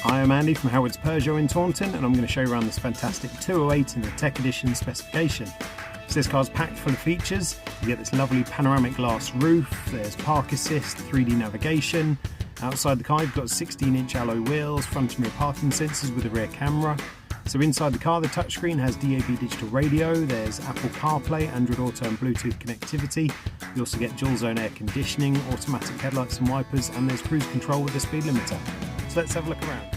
Hi, I'm Andy from Howard's Peugeot in Taunton, and I'm going to show you around this fantastic 208 in the Tech Edition specification. So this car's packed full of features. You get this lovely panoramic glass roof, there's park assist, 3D navigation. Outside the car you've got 16-inch alloy wheels, front and rear parking sensors with a rear camera. So inside the car the touchscreen has DAB digital radio, there's Apple CarPlay, Android Auto and Bluetooth connectivity. You also get dual zone air conditioning, automatic headlights and wipers, and there's cruise control with a speed limiter. So let's have a look around.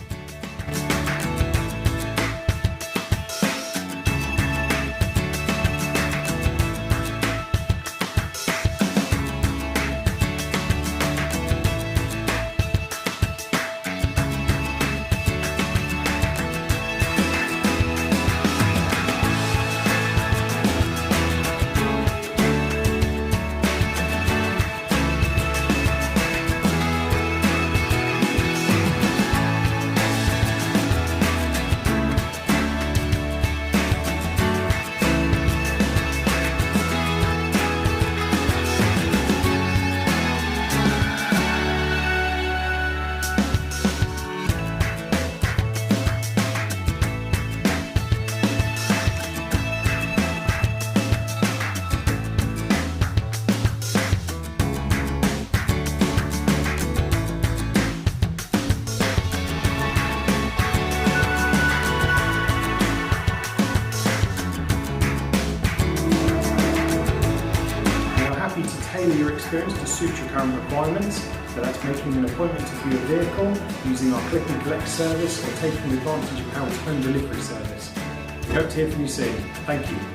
Happy to tailor your experience to suit your current requirements, so that's making an appointment to view a vehicle, using our click and collect service, or taking advantage of Howard's home delivery service. We hope to hear from you soon. Thank you.